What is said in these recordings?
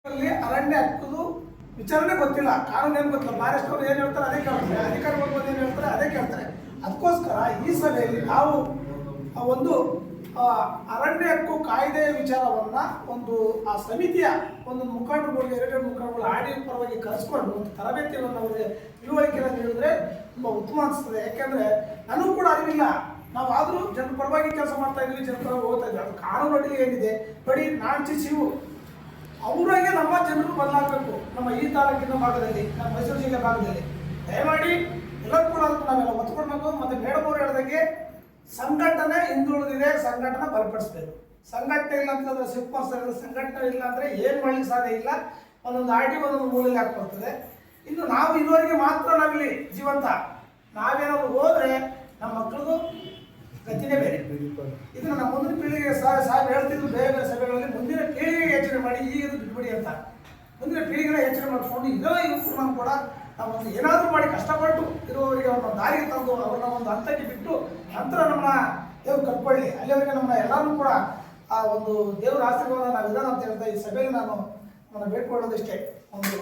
ಅರಣ್ಯ ಹಕ್ಕದು ವಿಚಾರಣೆ ಗೊತ್ತಿಲ್ಲ, ಕಾನೂನು ಏನು ಗೊತ್ತಿಲ್ಲ. ಫಾರೆಸ್ಟ್ ಅವರು ಏನು ಹೇಳ್ತಾರೆ ಅದೇ ಕೇಳ್ತಾರೆ, ಅಧಿಕಾರಿಗಳು ಏನು ಹೇಳ್ತಾರೆ ಅದೇ ಕೇಳ್ತಾರೆ. ಅದಕ್ಕೋಸ್ಕರ ಈ ಸಭೆಯಲ್ಲಿ ನಾವು ಒಂದು ಅರಣ್ಯ ಹಕ್ಕು ಕಾಯ್ದೆ ವಿಚಾರವನ್ನ ಒಂದು ಆ ಸಮಿತಿಯ ಒಂದು ಮುಖಂಡರುಗಳಿಗೆ ಎರಡು ಮುಖಂಡರುಗಳು ಆಡಿ ಪರವಾಗಿ ಕರೆಸ್ಕೊಂಡು ಒಂದು ತರಬೇತಿಯನ್ನು ಅವರಿಗೆ ತಿಳುವಳಿಕೆಯನ್ನು ನೀಡಿದ್ರೆ ತುಂಬ ಉತ್ತಮ ಅನಿಸ್ತದೆ. ಯಾಕೆಂದ್ರೆ ನನಗೂ ಕೂಡ ಅರಿವಿಲ್ಲ, ನಾವಾದರೂ ಜನರ ಪರವಾಗಿ ಕೆಲಸ ಮಾಡ್ತಾ ಇದ್ವಿ, ಜನರ ಪರವಾಗಿ ಹೋಗ್ತಾ ಇದ್ವಿ. ಅದು ಕಾನೂನು ಅಡಿಗೆ ಏನಿದೆ ಬರೀ ನಾಂಚಿಸಿವು ಅವರಾಗೆ ನಮ್ಮ ಜನರು ಬದಲಾಗಬೇಕು. ನಮ್ಮ ಈ ತಾಲೂಕಿನ ಭಾಗದಲ್ಲಿ, ನಮ್ಮ ಮೈಸೂರು ಜಿಲ್ಲೆ ಭಾಗದಲ್ಲಿ ದಯಮಾಡಿ ಎಲ್ಲರೂ ಕೂಡ ನಾವೆಲ್ಲ ಒತ್ಕೊಳ್ಬೇಕು. ಮತ್ತೆ ಮೇಡಮ್ ಅವರು ಹೇಳಿದಂಗೆ ಸಂಘಟನೆ ಹಿಂದುಳಿದಿದೆ, ಸಂಘಟನೆ ಬಲಪಡಿಸಬೇಕು. ಸಂಘಟನೆ ಇಲ್ಲ ಅಂತಂದ್ರೆ ಶಿವಕುಮಾರ್ ಸಂಘಟನೆ ಇಲ್ಲ ಅಂದ್ರೆ ಏನ್ ಮಾಡ್ಲಿಕ್ಕೆ ಸಾಧ್ಯ ಇಲ್ಲ. ಒಂದೊಂದು ಆಡಿ ಒಂದೊಂದು ಮೂಲೆಯಲ್ಲಿ ಹಾಕ್ಬರ್ತದೆ. ಇನ್ನು ನಾವು ಇದುವರೆಗೆ ಮಾತ್ರ ನಾವಿಲ್ಲಿ ಜೀವಂತ, ನಾವೇನಾದ್ರು ಹೋದ್ರೆ ನಮ್ಮ ಮಕ್ಕಳದು ಗತಿನೇ ಬೇರೆ. ಇದನ್ನ ನಮ್ಮ ಮುಂದಿನ ಪೀಳಿಗೆಗೆ ಸಾಹೇಬ್ ಹೇಳ್ತಿದ್ರು ಬೇರೆ ಬೇರೆ ಸಭೆಗಳಲ್ಲಿ, ಮುಂದಿನ ಪೀಳಿಗೆಗೆ ಯೋಚನೆ ಮಾಡಿ, ಈಗ ಬಿಟ್ಬಿಡಿ ಅಂತ. ಮುಂದಿನ ಪೀಳಿಗೆನ ಯೋಚನೆ ಮಾಡಿಕೊಂಡು ಇದೋ ಯುವಕರು ನಾವು ಕೂಡ ನಾವೊಂದು ಏನಾದರೂ ಮಾಡಿ ಕಷ್ಟಪಟ್ಟು ಇರುವವರಿಗೆ ಅವ್ರನ್ನ ದಾರಿಗೆ ತಂದು ಅವ್ರನ್ನ ಒಂದು ಹಂತಕ್ಕೆ ಬಿಟ್ಟು ನಂತರ ನಮ್ಮನ್ನ ದೇವ್ರು ಕಟ್ಕೊಳ್ಳಿ, ಅಲ್ಲಿವರೆಗೆ ನಮ್ಮ ಎಲ್ಲರೂ ಕೂಡ ಆ ಒಂದು ದೇವರ ಆಶೀರ್ವಾದ ನಾವು ಇದಾನ ಅಂತ ಹೇಳ್ತಾ ಈ ಸಭೆಯಲ್ಲಿ ನಾನು ನಮ್ಮನ್ನು ಬೇಡ್ಕೊಳ್ಳೋದಿಷ್ಟೇ. ಒಂದು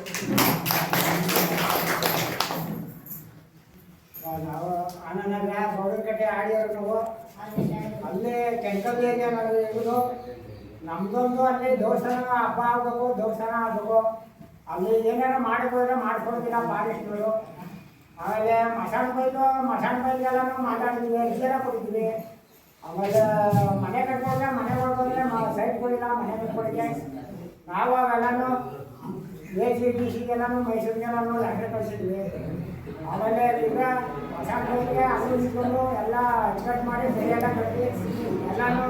ನಾವು ಆನಂದನಗರ ಗೌಡನಕಟ್ಟೆ ಆಡಿಯವರು ನಾವು ಅಲ್ಲೇ ಕೆಂಕಲ್ಲೇಗೆ ನಾವು ಇರೋದು. ನಮ್ದೊಂದು ಅಲ್ಲಿ ದೇವಸ್ಥಾನ ಹಬ್ಬ ಆಗಬೇಕು, ದೇವಸ್ಥಾನ ಆಗಬೇಕು. ಅಲ್ಲಿ ಏನಾರ ಮಾಡಿದ್ರೆ ಮಾಡ್ಕೊಡ್ತಿಲ್ಲ ಫಾರೆಸ್ಟ್ನವರು. ಆಮೇಲೆ ಮಸಾಣ ಬೈಲೆಲ್ಲ ನಾವು ಮಾತಾಡ್ತೀವಿ, ಅರ್ಜಿಯೆಲ್ಲ ಕೊಡ್ತೀವಿ. ಆಮೇಲೆ ಮನೆ ಕಟ್ಕೊಂಡ್ರೆ ಮನೆ ಒಳಗೋದ್ರೆ ಸೈಟ್ ಕೊಡಿಲ್ಲ, ಮನೆ ಕಟ್ಕೊಡಿಗೆ ನಾವು ಅವೆಲ್ಲನೂ ACDCಗೆಲ್ಲನೂ ಮೈಸೂರಿಗೆಲ್ಲನೂ ಲೆಟರ್ ಕಳಿಸಿದ್ವಿ. ಆಮೇಲೆ ಈಗ ಮಸಾಣ ಬೈಲಿಗೆ ಅದು ನಿಂತ್ಕೊಂಡು ಎಲ್ಲ ಅಚ್ಚುಕಟ್ಟು ಮಾಡಿ ಬೆಳೆಯೆಲ್ಲ ಕಟ್ಟಿ ಎಲ್ಲನೂ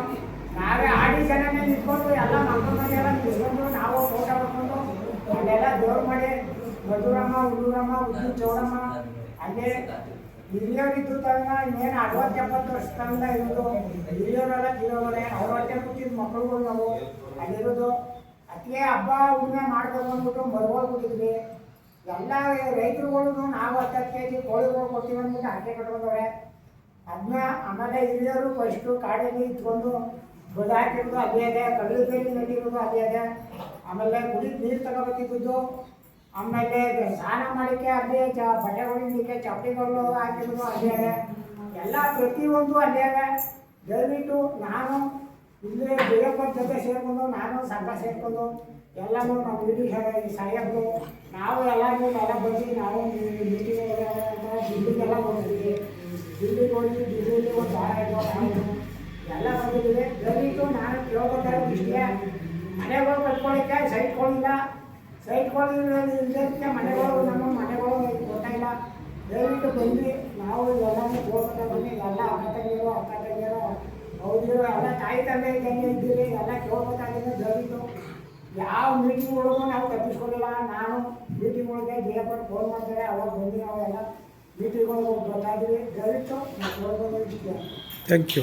ನಾವೇ ಆಡಿ ಜನನೇ ನಿಂತ್ಕೊಂಡು ಎಲ್ಲ ಮಕ್ಕಳೆಲ್ಲ ನಿಲ್ಸ್ಕೊಂಡು ನಾವು ಫೋಟೋ ಬರ್ಕೊಂಡು ಅಲ್ಲೆಲ್ಲ ದೇವ್ರು ಮಾಡಿ ಮಧುರಮ್ಮ, ಹುಡುಗರಮ್ಮ, ಉದ್ದು ಚೌಡಮ್ಮ ಅಲ್ಲೇ ಹಿರಿಯರಿದ್ದು ತನಕ ಇನ್ನೇನು 60-70 ವರ್ಷ ತನಕ ಇರೋದು. ಹಿರಿಯವರೆಲ್ಲ ತೀರೋರೆ, ಅವ್ರ ಹೊಟ್ಟೆ ಕೂತಿದ್ದು ಮಕ್ಕಳುಗಳು ನಾವು ಅಲ್ಲಿರೋದು. ಅತಿಗೆ ಹಬ್ಬ ಹುಣ್ಣಿಮೆ ಮಾಡ್ಬೇಕು ಅಂದ್ಬಿಟ್ಟು ಮರುಗಳು ಕೊಟ್ಟಿದ್ವಿ. ಎಲ್ಲ ರೈತರುಗಳು ನಾವು 10 kg ಕೋಳಿಗಳು ಕೊಡ್ತೀವಿ ಅಂದ್ಬಿಟ್ಟು ಅಟ್ಟೆ ಕಟ್ಕೊಂಡವ್ರೆ. ಅದನ್ನ ಆಮೇಲೆ ಹಿರಿಯರು ಫಸ್ಟು ಕಾಡಲ್ಲಿ ಇಟ್ಕೊಂಡು ಬುಡ ಹಾಕಿರೋದು ಅದೇ ಇದೆ, ಕಡಲು ಬೇಲಿ ನಟ್ಟಿರೋದು ಅದೇ ಇದೆ. ಆಮೇಲೆ ಕುಡಿದು ನೀರು ತಗೋಬೇಕಿದ್ದು, ಆಮೇಲೆ ಸ್ನಾನ ಮಾಡೋಕ್ಕೆ ಅದೇ ಬಟ್ಟೆಗಳು ನೀರಿಗೆ ಚಪ್ಪಲಿಗಳು ಹಾಕಿರೋದು ಅದೇ ಇದೆ. ಎಲ್ಲ ಪ್ರತಿಯೊಂದು ಅದೇ ಇದೆ. ದಯವಿಟ್ಟು ನಾನು ಇಲ್ಲೇ ದೇವಪ್ಪನ ಜೊತೆ ಸೇರಿಕೊಂಡು ನಾನು ಸಂಘ ಸೇರಿಕೊಂಡು ಎಲ್ಲನೂ ನಮ್ಮ ಇಡೀ ಸಾಹೇಬರು ನಾವು ಎಲ್ಲರೂ ಎಲ್ಲ ಬಂದು ನಾವು ದಿಲ್ಲಿಗೆಲ್ಲ ಹೋಗಿದ್ವಿ. ದಿಲ್ಲಿಗೆ ಹೋಗಿ ದಿಲ್ಲಿಯಲ್ಲಿ ಒಂದು ವಾರ ಇದ್ದೋ ನಾವು ಎಲ್ಲ ಬಂದಿದ್ದೀವಿ. ದಯವಿಟ್ಟು ನಾನು ಕೇಳ್ಕೊತಾರೆ ಇಷ್ಟೇ, ಮನೆಗಳು ಕಟ್ಕೊಳ್ಳಿಕ್ಕೆ ಸೈಟ್ಗಳಿಲ್ಲ, ಇಲ್ಲದಕ್ಕೆ ಮನೆಗಳು ನಮ್ಮ ಮನೆಗಳು ಗೊತ್ತಾಗಿಲ್ಲ. ದಯವಿಟ್ಟು ಬಂದು ನಾವು ಎಲ್ಲನೂ ಕೇಳ್ಕೊತಾ ಬನ್ನಿ. ಎಲ್ಲ ಅಕ್ಕ ತಂಗಿಯರು ಹೌದಿರೋ ಎಲ್ಲ ತಾಯಿ ತಂದೆ ಇದ್ದಂಗೆ ಇದ್ದೀವಿ, ಎಲ್ಲ ಕೇಳ್ಕೊತಾ ಇದ್ದೀನಿ. ದಯವಿಟ್ಟು ಯಾವ ಮೀಟಿಂಗ್ಗಳಿಗೂ ನಾವು ತಪ್ಪಿಸ್ಕೊಳ್ಳಿಲ್ಲ. ನಾನು ಮೀಟಿಂಗ್ಗಳಿಗೆ ದೇವಪಟ್ಟು ಫೋನ್ ಮಾಡ್ತಾರೆ, ಅವಾಗ ಬಂದು ನಾವು ಎಲ್ಲ ಮೀಟಿಂಗ್ಗಳಿಗೆ ಬರ್ತಾ ಇದ್ದೀವಿ. ದಯವಿಟ್ಟು ನಾವು ಕೇಳ್ಕೊಂಡು ಇದ್ದೀವಿ. Thank you.